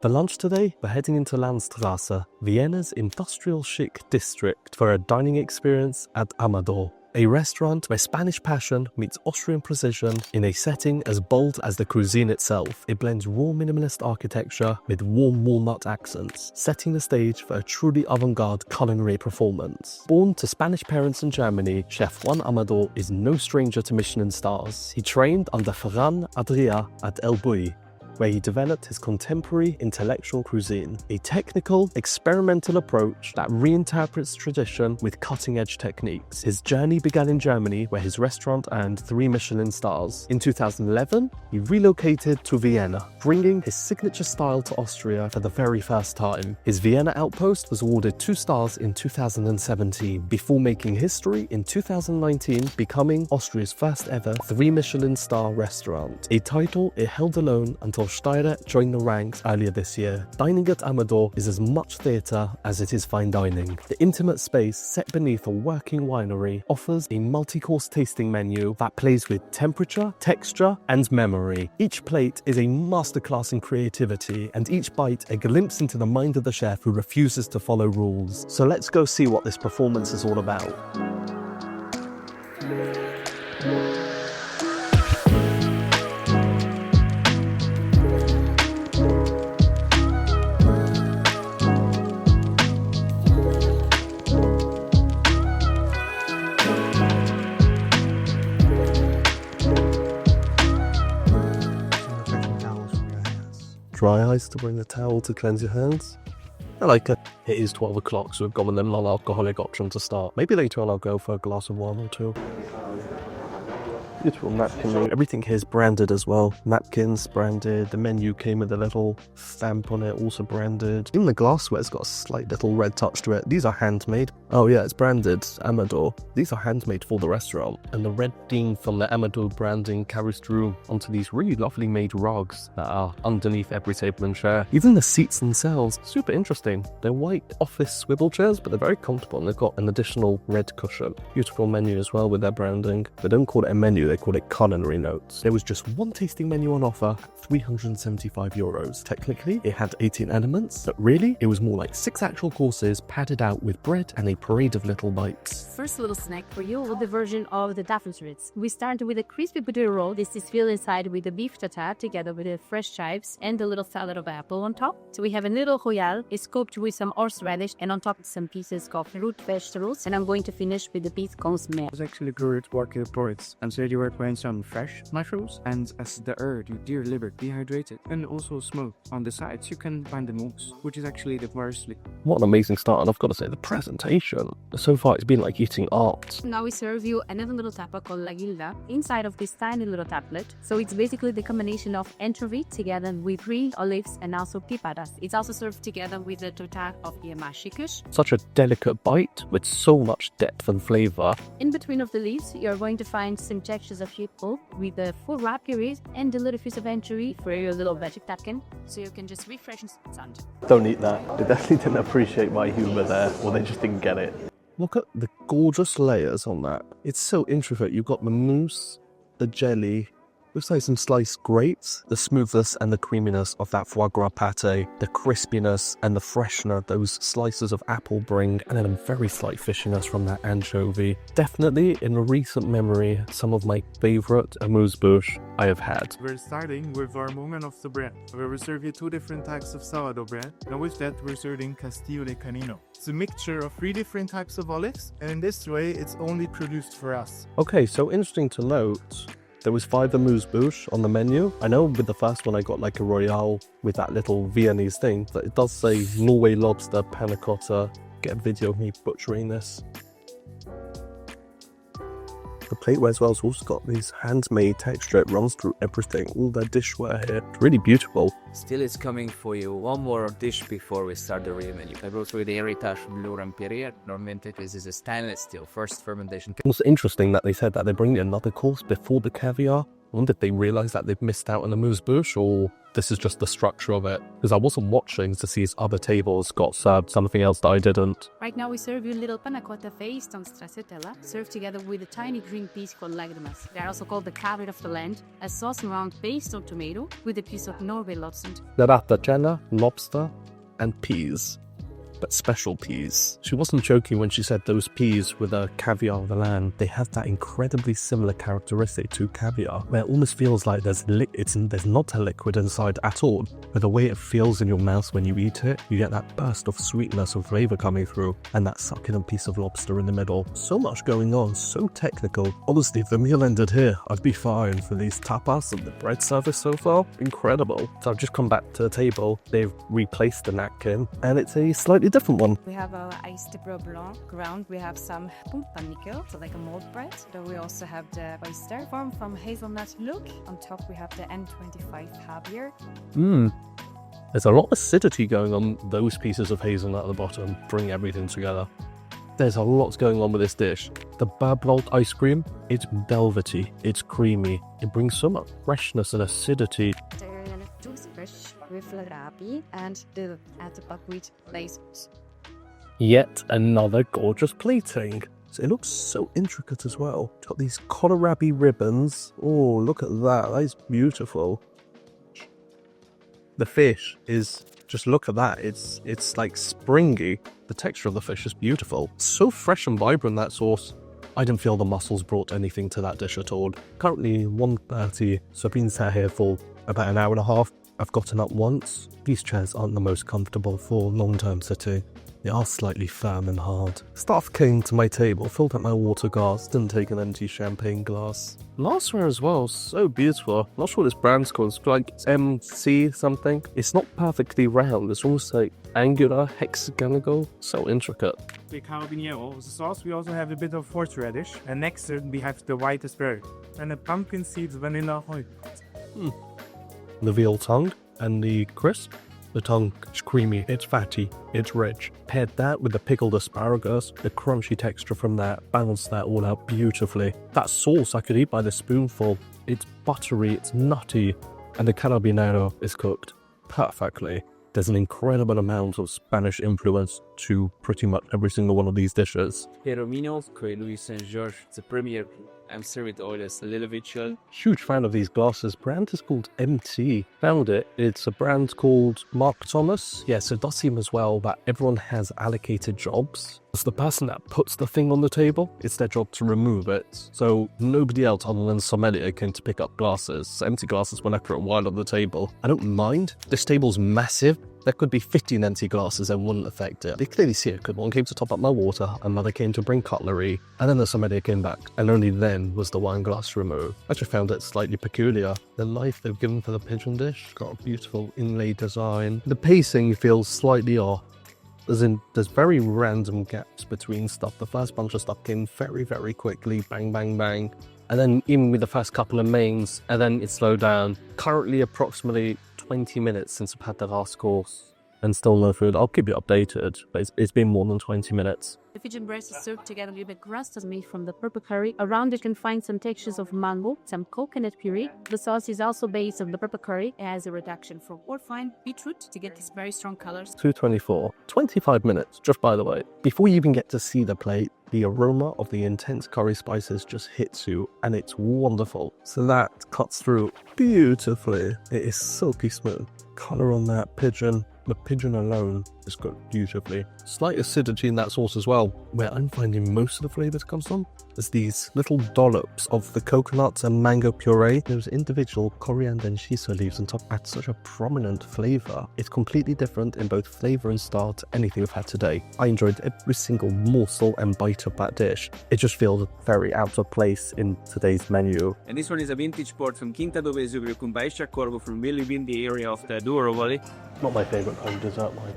For lunch today, we're heading into Landstrasse, Vienna's industrial chic district, for a dining experience at Amador, a restaurant where Spanish passion meets Austrian precision in a setting as bold as the cuisine itself. It blends raw minimalist architecture with warm walnut accents, setting the stage for a truly avant-garde culinary performance. Born to Spanish parents in Germany, Chef Juan Amador is no stranger to Michelin stars. He trained under Ferran Adrià at El Bulli, where he developed his contemporary intellectual cuisine, a technical, experimental approach that reinterprets tradition with cutting-edge techniques. His journey began in Germany, where his restaurant earned 3 Michelin stars. In 2011, he relocated to Vienna, bringing his signature style to Austria for the very first time. His Vienna outpost was awarded 2 stars in 2017, before making history in 2019, becoming Austria's first ever 3 Michelin star restaurant, a title it held alone until Steyr joined the ranks earlier this year. Dining at Amador is as much theatre as it is fine dining. The intimate space set beneath a working winery offers a multi-course tasting menu that plays with temperature, texture, and memory. Each plate is a masterclass in creativity, and each bite a glimpse into the mind of the chef who refuses to follow rules. So let's go see what this performance is all about. Dry ice to bring the towel to cleanse your hands. I like it. It is 12 o'clock, so we've got a non-alcoholic option to start. Maybe later on I'll go for a glass of wine or two. Beautiful napkin. Everything here is branded as well. Napkins branded. The menu came with a little stamp on it, also branded. Even the glassware's got a slight little red touch to it. These are handmade. Oh yeah, it's branded Amador. These are handmade for the restaurant. And the red theme from the Amador branding carries through onto these really lovely made rugs that are underneath every table and chair. Even the seats themselves, super interesting. They're white office swivel chairs, but they're very comfortable, and they've got an additional red cushion. Beautiful menu as well with their branding. They don't call it a menu, they call it culinary notes. There was just one tasting menu on offer at €375. Technically, it had 18 elements, but really, it was more like 6 actual courses padded out with bread and a parade of little bites. First little snack for you, the version of the Tafelspitz. We start with a crispy potato roll. This is filled inside with the beef tartare together with the fresh chives and a little salad of apple on top. So we have a little royale, it's scooped with some horseradish, and on top some pieces of root vegetables. And I'm going to finish with the beef consommé. It's actually good working porridge, and so you were playing some fresh mushrooms, and as the herb, you deer liver dehydrated and also smoked. On the sides, you can find the mousse, which is actually the parsley. What an amazing start, and I've got to say, the presentation. So far, it's been like eating art. Now we serve you another little tapa called la gilda inside of this tiny little tablet. So it's basically the combination of anchovy together with green olives and also pipadas. It's also served together with the tortilla of the mashikush. Such a delicate bite with so much depth and flavour. In between of the leaves, you're going to find some textures of sheepwool with the full wrap puree and the little piece of anchovy for your little veggie napkin, so you can just refresh and sound. Don't eat that. They definitely didn't appreciate my humour there, or they just didn't get it. Look at the gorgeous layers on that. It's so intricate. You've got the mousse, the jelly, with say some sliced grapes, the smoothness and the creaminess of that foie gras pate, the crispiness and the freshness those slices of apple bring, and then a very slight fishiness from that anchovy. Definitely, in recent memory, some of my favourite Amuse Bouche I have had. We're starting with our moment of the bread, where we serve you 2 different types of sourdough bread, and with that we're serving Castillo de Canino. It's a mixture of 3 different types of olives, and in this way it's only produced for us. Okay, so interesting to note, there was 5 Amuse Bouche on the menu. I know with the first one I got like a Royale with that little Viennese thing, but it does say Norway lobster, panna cotta. Get a video of me butchering this. The plateware as well has also got this handmade texture. It runs through everything, all the dishware here. It's really beautiful. Still, it's coming for you. One more dish before we start the real menu. I brought with the Heritage Blue Ramperier. Normalmente this is a stainless steel, first fermentation. It's interesting that they said that they bring you another course before the caviar. I wonder if they realise that they've missed out on Amuse Bouche, or this is just the structure of it. Because I wasn't watching to see if other tables got served something else that I didn't. Right now we serve you little panna cotta faced on stracciatella, served together with a tiny green piece called lagrimas. They are also called the caviar of the land, a sauce round based on tomato with a piece of Norway lobster. Ratacella, lobster, and peas. But special peas. She wasn't joking when she said those peas with a caviar of the land. They have that incredibly similar characteristic to caviar, where it almost feels like there's not a liquid inside at all, but the way it feels in your mouth when you eat it, you get that burst of sweetness and flavour coming through, and that succulent piece of lobster in the middle. So much going on, so technical. Honestly, if the meal ended here, I'd be fine for these tapas and the bread service so far. Incredible. So I've just come back to the table. They've replaced the napkin, and it's a slightly different one. We have our iced beurre blanc ground. We have some pumpernickel, so like a mold bread. Then we also have the oyster formed from hazelnut look. On top we have the N25 caviar. There's a lot of acidity going on those pieces of hazelnut at the bottom, bring everything together. There's a lot going on with this dish. The beurre ice cream, it's velvety, it's creamy. It brings so much freshness and acidity. Toothbrush with kohlrabi and the buckwheat lasers. Yet another gorgeous plating. So it looks so intricate as well. Got these kohlrabi ribbons. Oh, look at that. That is beautiful. The fish is, just look at that. It's like springy. The texture of the fish is beautiful. So fresh and vibrant, that sauce. I didn't feel the mussels brought anything to that dish at all. Currently 1:30, so I've been sat here for about an hour and a half. I've gotten up once. These chairs aren't the most comfortable for long-term sitting. They are slightly firm and hard. Staff came to my table, filled up my water glass, didn't take an empty champagne glass. Glassware as well, so beautiful. Not sure what this brand's called, it's like MC something. It's not perfectly round, it's almost like angular, hexagonal, so intricate. The carabiniero the sauce, we also have a bit of horseradish, and next to it we have the white asparagus and the pumpkin seeds vanilla oil. The veal tongue and the crisp. The tongue is creamy, it's fatty, it's rich. Paired that with the pickled asparagus, the crunchy texture from that balanced that all out beautifully. That sauce I could eat by the spoonful. It's buttery, it's nutty, and the carabinero is cooked perfectly. There's an incredible amount of Spanish influence to pretty much every single one of these dishes. Peromino, Louis Saint-Georges, the premier. I'm serving the oil as a little bit chill. Huge fan of these glasses. Brand is called MT. Found it. It's a brand called Mark Thomas. Yes, it does seem as well that everyone has allocated jobs. It's the person that puts the thing on the table. It's their job to remove it. So nobody else other than sommelier came to pick up glasses. Empty glasses went after a while on the table. I don't mind. This table's massive. There could be 15 empty glasses and wouldn't affect it. They clearly see it. One came to top up my water, another came to bring cutlery, and then the sommelier came back. And only then was the wine glass removed. I just found it slightly peculiar. The life they've given for the pigeon dish got a beautiful inlaid design. The pacing feels slightly off. As in, there's very random gaps between stuff. The first bunch of stuff came very, very quickly, bang, bang, bang. And then even with the first couple of mains, and then it slowed down. Currently approximately 20 minutes since I've had the last course, and still no food. I'll keep you updated, but it's been more than 20 minutes. The pigeon breast is served together with a crust that's made from the purple curry. Around it you can find some textures of mango, some coconut puree. The sauce is also based on the purple curry. It has a reduction from or fine beetroot to get these very strong colors. 2:24, 25 minutes, just by the way. Before you even get to see the plate, the aroma of the intense curry spices just hits you, and it's wonderful. So that cuts through beautifully. It is silky smooth. Color on that pigeon. The pigeon alone is cooked beautifully. Slight acidity in that sauce as well. Where I'm finding most of the flavours comes from is these little dollops of the coconuts and mango puree. Those individual coriander and shiso leaves on top add such a prominent flavour. It's completely different in both flavour and style to anything we've had today. I enjoyed every single morsel and bite of that dish. It just feels very out of place in today's menu. And this one is a vintage port from Quinta do Vesuvio con Baixia Corvo from really windy area of the Douro Valley. Not my favourite kind of dessert wine.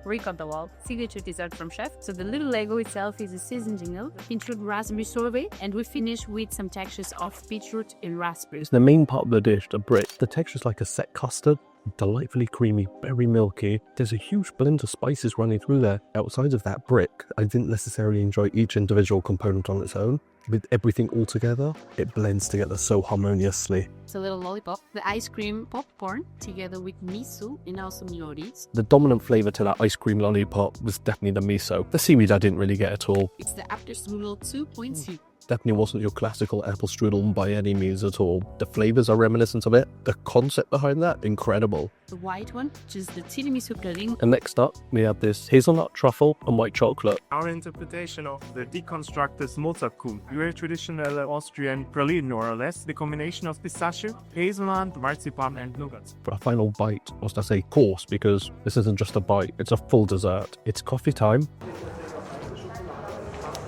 Ricotta wall, signature dessert from chef. So the little Lego itself is a seasoned jingle, beetroot raspberry sorbet, and we finish with some textures of beetroot and raspberries. The main part of the dish, the Brit, the texture is like a set custard. Delightfully creamy, very milky. There's a huge blend of spices running through there. Outside of that brick, I didn't necessarily enjoy each individual component on its own. With everything all together, it blends together so harmoniously. It's a little lollipop. The ice cream popcorn together with miso and also noris. The dominant flavour to that ice cream lollipop was definitely the miso. The seaweed I didn't really get at all. It's the after strudel 2.2. Definitely wasn't your classical apple strudel by any means at all. The flavours are reminiscent of it. The concept behind that, incredible. The white one, which is the tiramisu pudding. And next up, we have this hazelnut truffle and white chocolate. Our interpretation of the deconstructed Mozartkuchen, your traditional Austrian praline, more or less, the combination of pistachio, hazelnut, marzipan, and nougat. For a final bite, or should I say course, because this isn't just a bite, it's a full dessert. It's coffee time.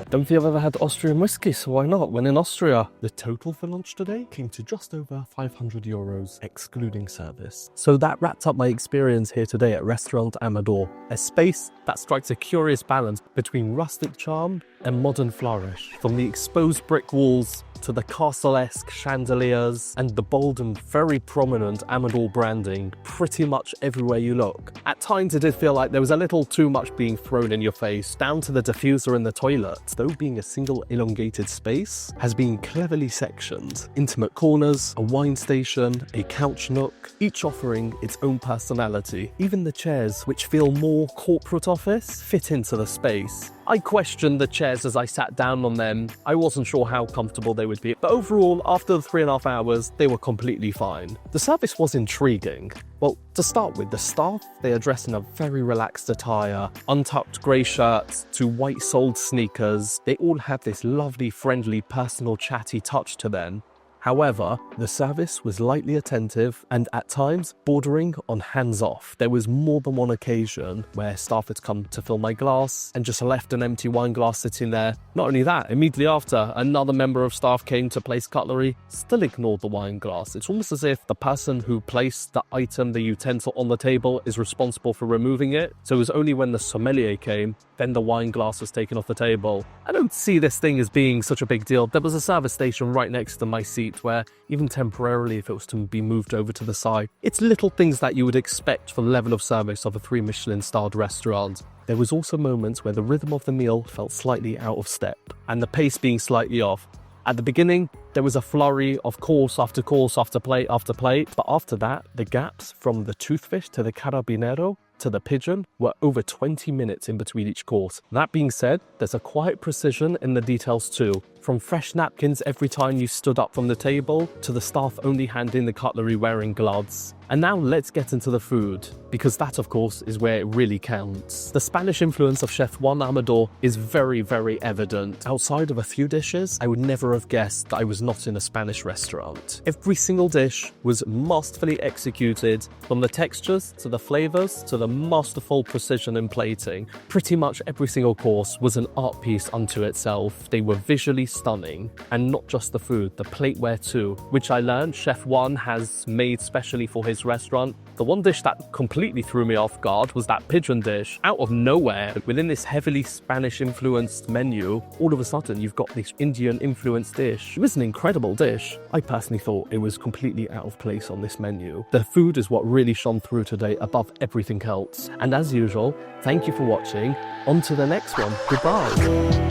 Don't think I've ever had Austrian whiskey, so why not? When in Austria. The total for lunch today came to just over €500, excluding service. So that wrapped up my experience here today at Restaurant Amador, a space that strikes a curious balance between rustic charm and modern flourish. From the exposed brick walls to the castle-esque chandeliers and the bold and very prominent Amador branding pretty much everywhere you look. At times it did feel like there was a little too much being thrown in your face, down to the diffuser in the toilet. Though being a single elongated space, has been cleverly sectioned. Intimate corners, a wine station, a couch nook, each offering its own personality. Even the chairs, which feel more corporate office, fit into the space. I questioned the chairs as I sat down on them. I wasn't sure how comfortable they would be, but overall, after the 3.5 hours, they were completely fine. The service was intriguing. Well, to start with, the staff, they are dressed in a very relaxed attire, untucked grey shirts to white-soled sneakers. They all have this lovely, friendly, personal, chatty touch to them. However, the service was lightly attentive and at times bordering on hands-off. There was more than one occasion where staff had come to fill my glass and just left an empty wine glass sitting there. Not only that, immediately after, another member of staff came to place cutlery, still ignored the wine glass. It's almost as if the person who placed the item, the utensil on the table is responsible for removing it. So it was only when the sommelier came, then the wine glass was taken off the table. I don't see this thing as being such a big deal. There was a service station right next to my seat where even temporarily if it was to be moved over to the side, it's little things that you would expect for the level of service of a 3 Michelin-starred restaurant. There was also moments where the rhythm of the meal felt slightly out of step and the pace being slightly off. At the beginning, there was a flurry of course after plate after plate, but after that, the gaps from the toothfish to the carabinero to the pigeon were over 20 minutes in between each course. That being said, there's a quiet precision in the details too. From fresh napkins every time you stood up from the table, to the staff only handing the cutlery wearing gloves. And now let's get into the food, because that of course is where it really counts. The Spanish influence of Chef Juan Amador is very, very evident. Outside of a few dishes, I would never have guessed that I was not in a Spanish restaurant. Every single dish was masterfully executed, from the textures to the flavors to the masterful precision in plating. Pretty much every single course was an art piece unto itself. They were visually stunning, and not just the food, the plateware too, which I learned Chef Juan has made specially for his restaurant. The one dish that completely threw me off guard was that pigeon dish. Out of nowhere, within this heavily Spanish influenced menu, all of a sudden you've got this Indian influenced dish. It was an incredible dish. I personally thought it was completely out of place on this menu. The food is what really shone through today above everything else. And as usual, thank you for watching. On to the next one. Goodbye.